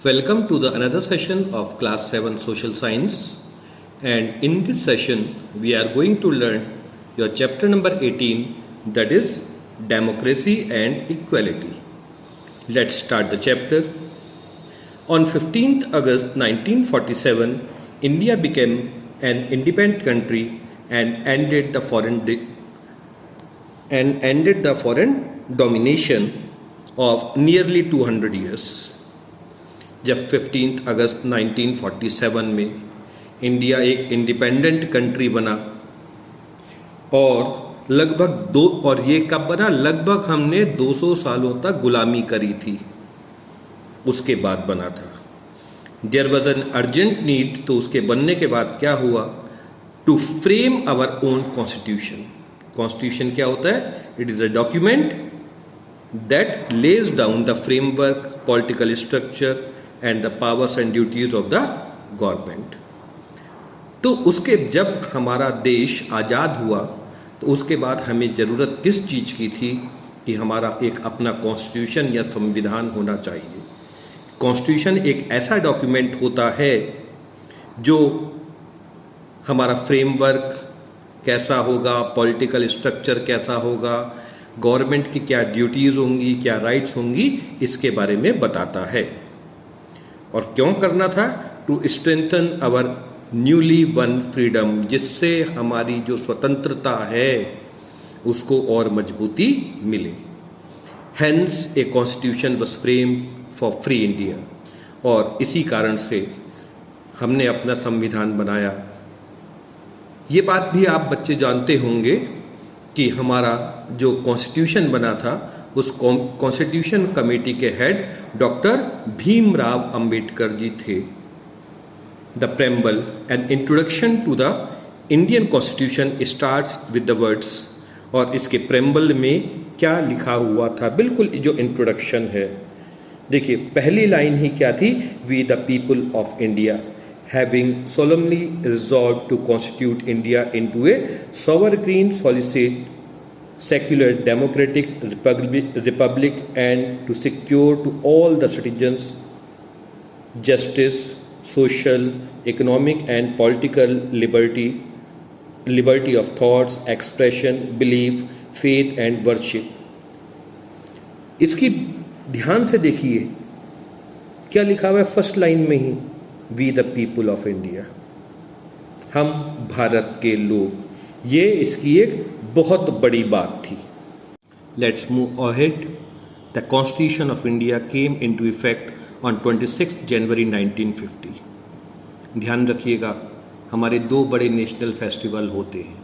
Welcome to the another session of class 7 social science, and in this session we are going to learn your chapter number 18, that is democracy and equality. Let's start the chapter. On 15th August 1947, India became an independent country and ended the foreign domination of nearly 200 years. जब 15 अगस्त 1947 में India एक independent country बना और ये कब बना, लगभग हमने 200 सालों तक गुलामी करी थी, उसके बाद बना था. There was an urgent need, तो उसके बनने के बाद क्या हुआ, to frame our own constitution. Constitution क्या होता है? It is a document that lays down the framework, political structure and the powers and duties of the government. तो उसके जब हमारा देश आज़ाद हुआ तो उसके बाद हमें ज़रूरत किस चीज़ की थी कि हमारा एक अपना कॉन्स्टिट्यूशन या संविधान होना चाहिए. कॉन्स्टिट्यूशन एक ऐसा डॉक्यूमेंट होता है जो हमारा फ्रेमवर्क कैसा होगा, पॉलिटिकल स्ट्रक्चर कैसा होगा, गवर्नमेंट की क्या ड्यूटीज़ होंगी, क्या राइट्स होंगी, इसके बारे में बताता है. और क्यों करना था? To strengthen our newly won freedom, जिससे हमारी जो स्वतंत्रता है उसको और मजबूती मिले. Hence a constitution was framed for free India, और इसी कारण से हमने अपना संविधान बनाया. ये बात भी आप बच्चे जानते होंगे कि हमारा जो कॉन्स्टिट्यूशन बना था उस कॉन्स्टिट्यूशन कमेटी के हेड डॉक्टर भीमराव अंबेडकर जी थे. The preamble an introduction to the Indian constitution starts with the words, और इसके प्रेम्बल में क्या लिखा हुआ था, बिल्कुल जो इंट्रोडक्शन है. देखिए पहली लाइन ही क्या थी, we the people of India having solemnly resolve to constitute India into a sovereign socialist secular democratic republic and to secure to all the citizens justice, social, economic and political liberty of thoughts, expression, belief, faith and worship. इसकी ध्यान से देखिए क्या लिखा हुआ है first line में ही, we the people of India, हम भारत के लोग. ये इसकी एक बहुत बड़ी बात थी. Let's move ahead. The constitution of India came into effect on 26 जनवरी 1950. ध्यान रखिएगा, हमारे दो बड़े नेशनल फेस्टिवल होते हैं,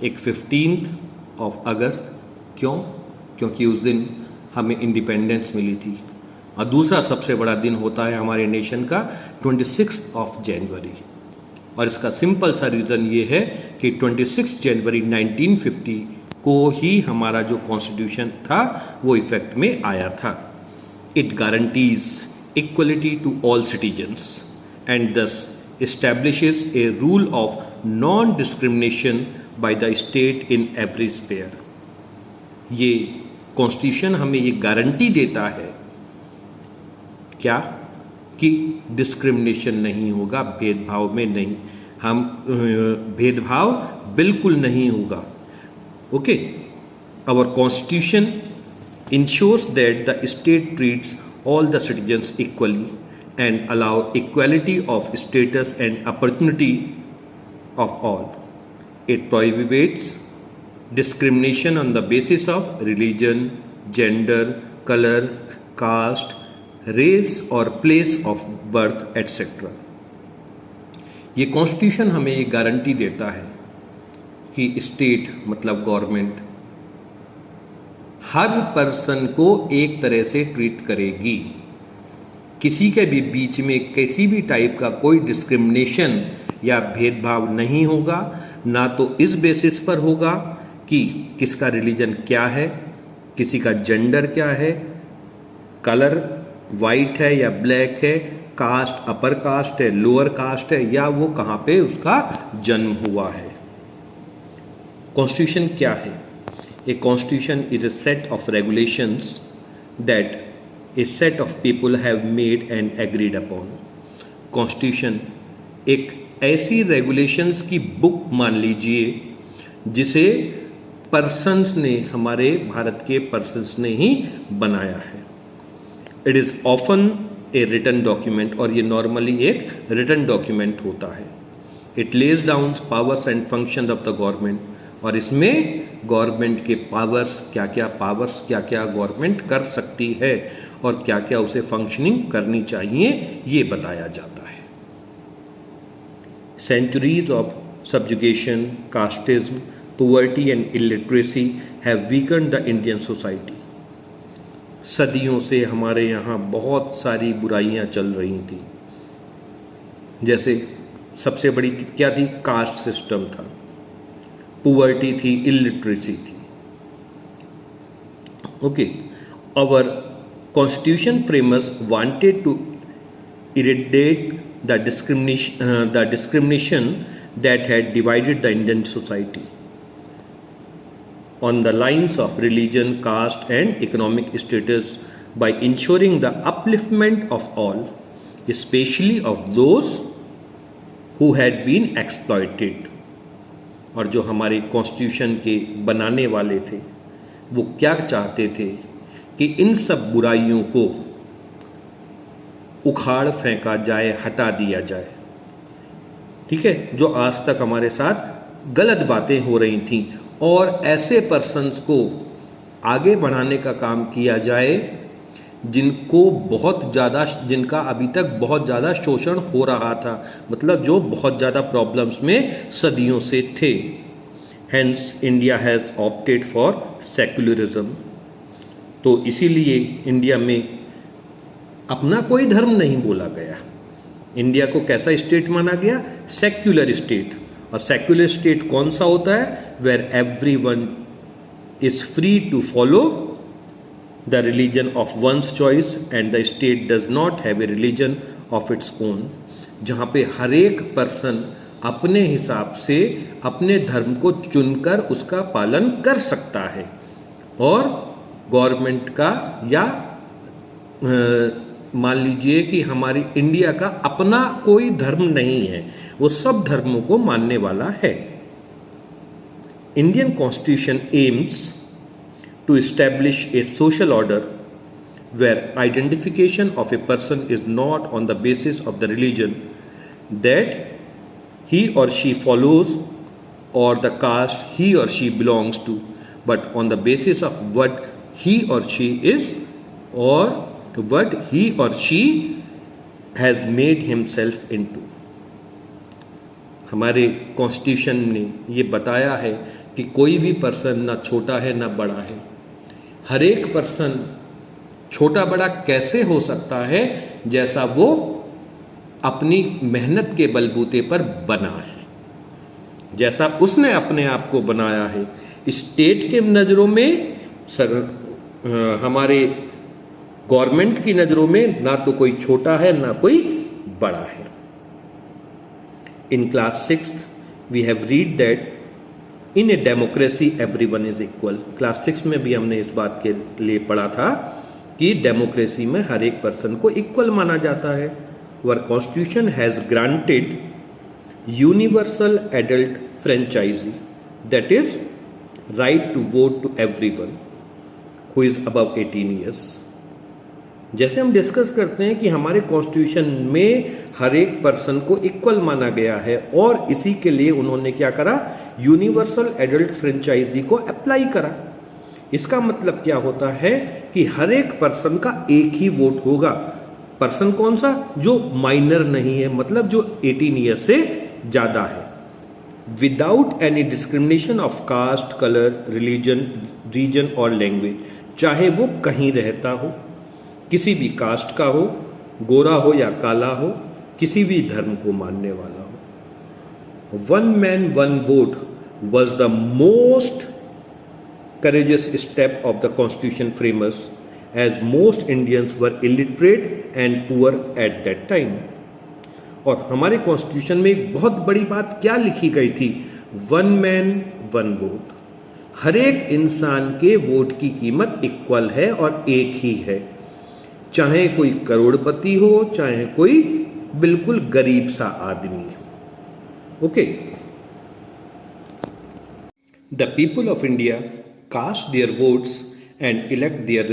एक 15 अगस्त. क्यों? क्योंकि उस दिन हमें इंडिपेंडेंस मिली थी. और दूसरा सबसे बड़ा दिन होता है हमारे नेशन का 26 जनवरी. और इसका सिंपल सा रीज़न ये है कि 26 जनवरी 1950 को ही हमारा जो कॉन्स्टिट्यूशन था वो इफेक्ट में आया था. It guarantees equality to all citizens and thus establishes a rule of non discrimination by the state in every sphere. ये कॉन्स्टिट्यूशन हमें ये गारंटी देता है क्या कि डिस्क्रिमिनेशन नहीं होगा, भेदभाव में नहीं, हम भेदभाव बिल्कुल नहीं होगा. Okay, our constitution ensures that the state treats all the citizens equally and allow equality of status and opportunity of all. It prohibits discrimination on the basis of religion, gender, colour, caste, race और place of birth etcetera. ये constitution हमें ये guarantee देता है कि state मतलब government हर person को एक तरह से ट्रीट करेगी. किसी के भी बीच में किसी भी टाइप का कोई डिस्क्रिमिनेशन या भेदभाव नहीं होगा. ना तो इस बेसिस पर होगा कि किसका रिलीजन क्या है, किसी का जेंडर क्या है, कलर वाइट है या ब्लैक है, कास्ट अपर कास्ट है, लोअर कास्ट है, या वो कहाँ पे उसका जन्म हुआ है. कॉन्स्टिट्यूशन क्या है? A constitution is a set of regulations that A set of people have made and agreed upon. Constitution एक ऐसी रेगुलेशंस की बुक मान लीजिए जिसे पर्सन्स ने, हमारे भारत के पर्सन्स ने ही बनाया है। It is often a written document, और ये नॉर्मली एक रिटन डॉक्यूमेंट होता है। It lays down powers and function of the government, और इसमें गवर्नमेंट के पावर्स क्या क्या गवर्नमेंट कर सकती है और क्या क्या उसे फंक्शनिंग करनी चाहिए, ये बताया जाता है। Centuries of subjugation, casteism, poverty and illiteracy have weakened the Indian society. सदियों से हमारे यहाँ बहुत सारी बुराइयाँ चल रही थी। जैसे सबसे बड़ी क्या थी? कास्ट सिस्टम था, पुअर्टी थी, इलिटरेसी थी। Okay, our constitution framers wanted to eradicate the discrimination that had divided the Indian society on the lines of religion, caste and economic status by ensuring the upliftment of all, especially of those who had been exploited. और जो हमारे constitution के बनाने वाले थे वो क्या चाहते थे कि इन सब बुराइयों को उखाड़ फेंका जाए, हटा दिया जाए। ठीक है, जो आज तक हमारे साथ गलत बातें हो रही थी, और ऐसे पर्सन्स को आगे बढ़ाने का काम किया जाए जिनको बहुत ज़्यादा, जिनका अभी तक बहुत ज़्यादा शोषण हो रहा था, मतलब जो बहुत ज़्यादा प्रॉब्लम्स में सदियों से थे। Hence India has opted for secularism. तो इसीलिए इंडिया में अपना कोई धर्म नहीं बोला गया। इंडिया को कैसा स्टेट माना गया? Secular state. और सेक्युलर स्टेट कौन सा होता है? Where everyone is free to follow the religion of one's choice and the state does not have a religion of its own. जहाँ पे हर एक पर्सन अपने हिसाब से अपने धर्म को चुनकर उसका पालन कर सकता है, और गवर्नमेंट का या मान लीजिए कि हमारी इंडिया का अपना कोई धर्म नहीं है, वो सब धर्मों को मानने वाला है। Indian constitution aims to establish a social order where identification of a person is not on the basis of the religion that he or she follows or the caste he or she belongs to, but on the basis of what he or she is or what he or she has made himself into. हमारे constitution ने ये बताया है कि कोई भी person ना छोटा है ना बड़ा है। हर एक पर्सन छोटा बड़ा कैसे हो सकता है? जैसा वो अपनी मेहनत के बलबूते पर बना है, जैसा उसने अपने आप को बनाया है। स्टेट के नज़रों में, हमारे गवर्नमेंट की नज़रों में ना तो कोई छोटा है ना कोई बड़ा है। In class 6 we have read that in a democracy everyone is equal. Class 6 में भी हमने इस बात के लिए पढ़ा था कि डेमोक्रेसी में हर एक पर्सन को इक्वल माना जाता है। Our constitution has granted universal adult franchise, that is right to vote to everyone who is above 18 years. जैसे हम डिस्कस करते हैं कि हमारे कॉन्स्टिट्यूशन में हर एक पर्सन को इक्वल माना गया है, और इसी के लिए उन्होंने क्या करा? यूनिवर्सल एडल्ट फ्रेंचाइजी को अप्लाई करा। इसका मतलब क्या होता है कि हर एक पर्सन का एक ही वोट होगा। पर्सन कौन सा? जो माइनर नहीं है, मतलब जो 18 ईयर से ज्यादा है। Without any discrimination of caste, colour, religion, region और लैंग्वेज, चाहे वो कहीं रहता हो, किसी भी कास्ट का हो, गोरा हो या काला हो, किसी भी धर्म को मानने वाला हो। One man one vote was the most courageous step of the constitution framers, as most Indians were illiterate and poor at that time. और हमारे कॉन्स्टिट्यूशन में एक बहुत बड़ी बात क्या लिखी गई थी? One man one vote. हर एक इंसान के वोट की कीमत इक्वल है और एक ही है। चाहे कोई करोड़पति हो, चाहे कोई बिल्कुल गरीब सा आदमी हो। Okay, the people of India cast their votes and elect their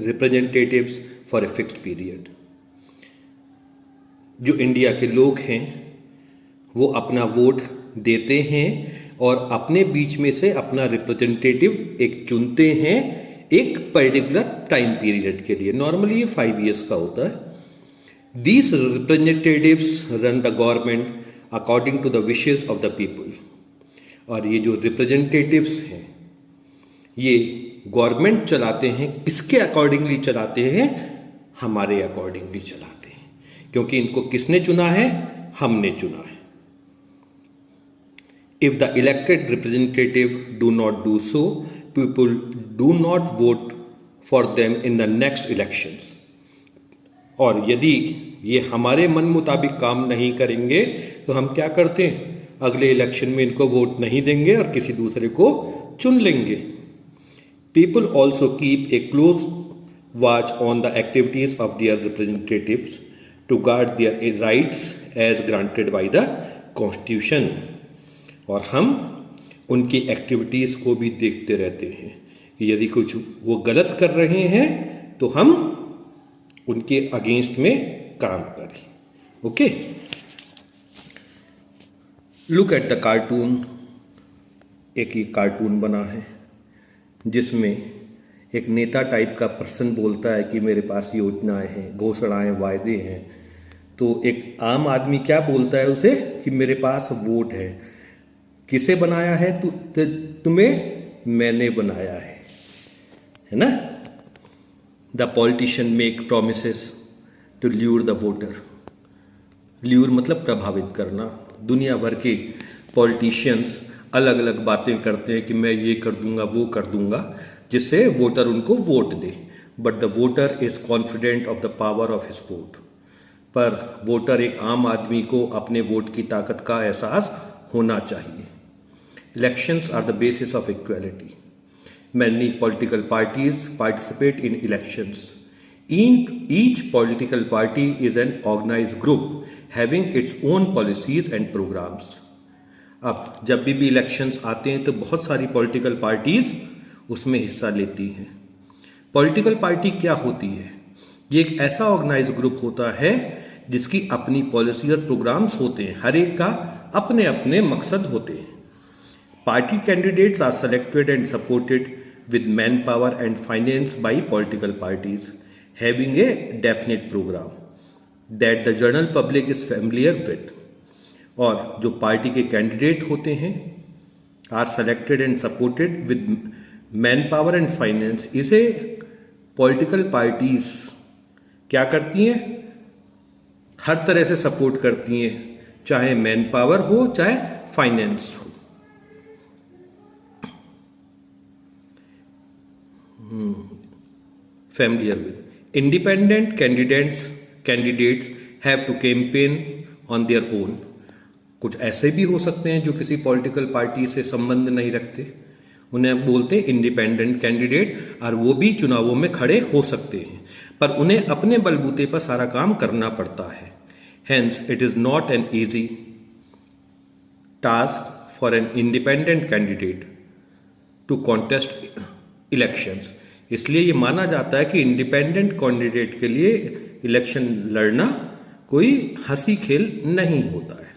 representatives for a fixed period. जो इंडिया के लोग हैं वो अपना वोट देते हैं और अपने बीच में से अपना रिप्रेजेंटेटिव एक चुनते हैं एक पर्टिकुलर टाइम पीरियड के लिए। नॉर्मली ये 5 years का होता है। These representatives run the government according to the wishes of the people. और ये जो रिप्रेजेंटेटिव्स हैं ये गवर्नमेंट चलाते हैं, किसके अकॉर्डिंगली चलाते हैं? हमारे अकॉर्डिंगली चलाते हैं, क्योंकि इनको किसने चुना है? हमने चुना है। If the elected representative do not do so, people do not vote for them in the next elections. और यदि ये हमारे मन मुताबिक काम नहीं करेंगे तो हम क्या करते हैं? अगले इलेक्शन में इनको वोट नहीं देंगे और किसी दूसरे को चुन लेंगे। People also keep a close watch on the activities of their representatives to guard their rights as granted by the Constitution. और हम उनकी एक्टिविटीज़ को भी देखते रहते हैं कि यदि कुछ वो गलत कर रहे हैं तो हम उनके अगेंस्ट में काम करें। Okay, look at the cartoon. एक ही कार्टून बना है जिसमें एक नेता टाइप का पर्सन बोलता है कि मेरे पास योजनाएं हैं, घोषणाएं, वायदे हैं। तो एक आम आदमी क्या बोलता है उसे कि मेरे पास वोट है। किसे बनाया है? तुम्हें मैंने बनाया है ना? The politician make promises to lure the voter. Lure मतलब प्रभावित करना। दुनिया भर के पॉलिटिशियंस अलग अलग बातें करते हैं कि मैं ये कर दूंगा, वो कर दूंगा, जिससे वोटर उनको vote they. But the voter is confident of the power of his vote. पर वोटर, एक आम आदमी को अपने वोट की ताकत का एहसास होना चाहिए। Elections are the basis of equality. Many political parties participate in elections. Each political party is an organized group having its own policies and programs. अब जब भी इलेक्शंस आते हैं तो बहुत सारी पॉलिटिकल पार्टीज उसमें हिस्सा लेती हैं। पॉलिटिकल पार्टी क्या होती है? ये एक ऐसा ऑर्गेनाइज ग्रुप होता है जिसकी अपनी पॉलिसी और प्रोग्राम्स होते हैं। हर एक का अपने अपने मकसद होते हैं। Party candidates are selected and supported with manpower and finance by political parties having a definite program that the general public is familiar with. और जो पार्टी के कैंडिडेट होते हैं are selected and supported with manpower and finance. इसे political parties क्या करती हैं? हर तरह से सपोर्ट करती हैं, चाहे मैन पावर हो चाहे फाइनेंस हो। Familiar with independent candidates have to campaign on their own. कुछ ऐसे भी हो सकते हैं जो किसी पॉलिटिकल पार्टी से संबंध नहीं रखते, उन्हें बोलते हैं इंडिपेंडेंट कैंडिडेट, और वो भी चुनावों में खड़े हो सकते हैं, पर उन्हें अपने बलबूते पर सारा काम करना पड़ता है। Hence, it is not an easy task for an independent candidate to contest elections. इसलिए ये माना जाता है कि इंडिपेंडेंट कैंडिडेट के लिए इलेक्शन लड़ना कोई हंसी खेल नहीं होता है।